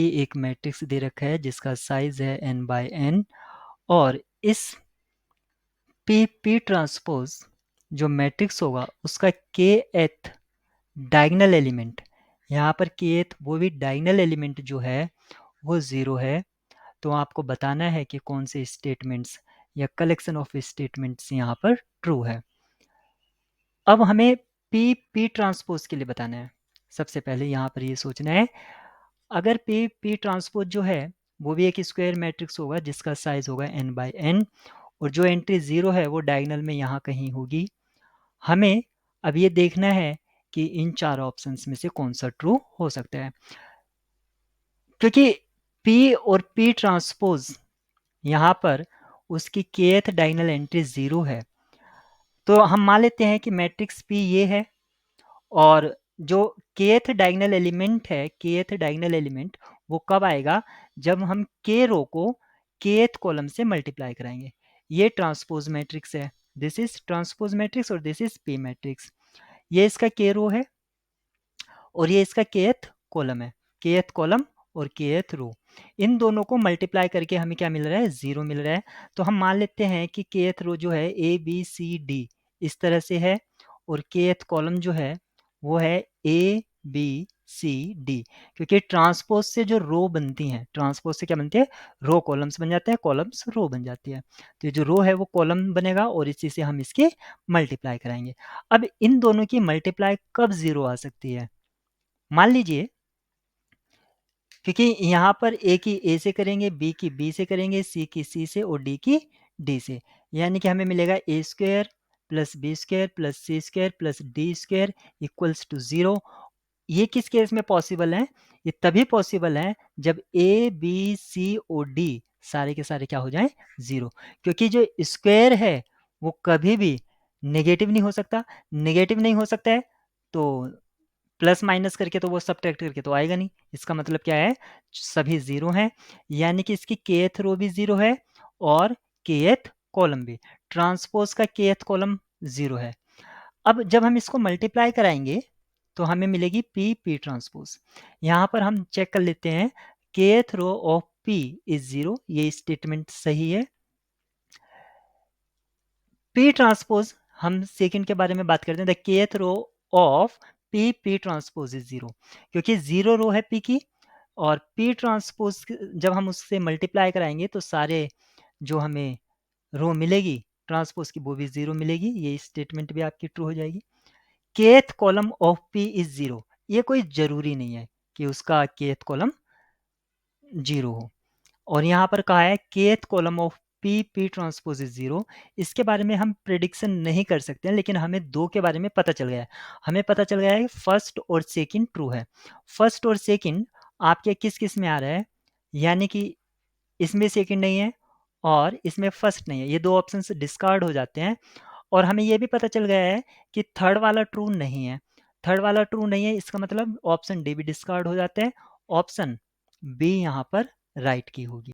एक मैट्रिक्स दे रखा है जिसका साइज है n बाय n और इस p ट्रांसपोज जो मैट्रिक्स होगा उसका kth डायगोनल एलिमेंट, यहाँ पर kth वो भी डायगोनल एलिमेंट जो है वो 0 है। तो आपको बताना है कि कौन से स्टेटमेंट्स या कलेक्शन ऑफ स्टेटमेंट्स यहाँ पर ट्रू है। अब हमें p ट्रांसपोज के लिए बताना है। सबसे पहले यहाँ पर ये सोचना है, अगर p ट्रांसपोज जो है वो भी एक स्क्वायर मैट्रिक्स होगा जिसका साइज होगा n बाय n और जो एंट्री 0 है वो डायगोनल में यहाँ कहीं होगी। हमें अब ये देखना है कि इन चार ऑप्शंस में से कौन सा ट्रू हो सकता है, क्योंकि p और p ट्रांसपोज यहाँ पर उसकी kth डायगोनल एंट्री 0 है। तो हम मान लेते हैं कि मैट्रिक्स p ये है और जो kth डायगोनल एलिमेंट है, kth डायगोनल एलिमेंट वो कब आएगा, जब हम k रो को kth कॉलम से मल्टीप्लाई कराएंगे। ये ट्रांसपोज मैट्रिक्स है, दिस इज ट्रांसपोज मैट्रिक्स और दिस इज p मैट्रिक्स। ये इसका k रो है और ये इसका kth कॉलम है, kth कॉलम और kth रो। इन दोनों को मल्टीप्लाई करके हमें क्या मिल रहा है, 0 मिल रहा है। तो हम मान लेते हैं कि kth रो जो है a b c d इस तरह से है और kth कॉलम जो है वो है a b c d, क्योंकि ट्रांसपोज से जो रो बनती हैं, ट्रांसपोज से क्या बनते हैं, रो कॉलम्स बन जाते हैं, कॉलम्स रो बन जाती है। तो ये जो रो है वो कॉलम बनेगा और इसी से हम इसके मल्टीप्लाई कराएंगे। अब इन दोनों की मल्टीप्लाई कब 0 आ सकती है, मान लीजिए, क्योंकि यहाँ पर ए की ए से करेंगे, बी की बी से करेंगे, सी की सी से और डी की डी से, यानी कि हमें मिलेगा A square plus B square plus C square plus D square equals to 0। ये किस केस में पॉसिबल है, ये तभी पॉसिबल है जब ए बी सी और डी सारे के सारे क्या हो जाएं, 0, क्योंकि जो स्क्वायर है वो कभी भी नेगेटिव नहीं हो सकता। नेगेटिव नहीं हो सकता है तो प्लस माइनस करके तो वो सब्ट्रैक्ट करके तो आएगा नहीं। इसका मतलब क्या है, सभी 0 हैं, यानी कि इसकी kth रो भी 0 है और kth कॉलम भी। ट्रांसपोज का kth कॉलम 0 है। अब जब हम इसको मल्टीप्लाई कराएंगे तो हमें मिलेगी p ट्रांसपोज। यहाँ पर हम चेक कर लेते हैं, kth row of p is 0, ये स्टेटमेंट सही है। p ट्रांसपोज, हम सेकंड के बारे में बात करते हैं, the kth row of p transpose is 0, क्योंकि 0 रो है p की और p ट्रांसपोज जब हम उससे मल्टीप्लाई कराएंगे तो सारे जो हमें रो मिलेगी ट्रांसपोज की वो भी 0 मिलेगी, ये स्टेटमेंट भी आपकी ट्रू हो जाएगी। kth column of p is 0, ये कोई जरूरी नहीं है कि उसका kth कॉलम 0 हो। और यहाँ पर कहा है kth column of p transpose is 0, इसके बारे में हम प्रिडिक्शन नहीं कर सकते हैं, लेकिन हमें दो के बारे में पता चल गया है। हमें पता चल गया है फर्स्ट और सेकंड ट्रू है। फर्स्ट और सेकंड आपके किस किस में आ रहा है, यानी कि इसमें सेकंड नहीं है और इसमें फर्स्ट नहीं है, ये दो ऑप्शन डिस्कार्ड हो जाते हैं। और हमें ये भी पता चल गया है कि थर्ड वाला ट्रू नहीं है। थर्ड वाला ट्रू नहीं है, इसका मतलब ऑप्शन डी भी डिस्कार्ड हो जाता है, ऑप्शन बी यहाँ पर राइट की होगी।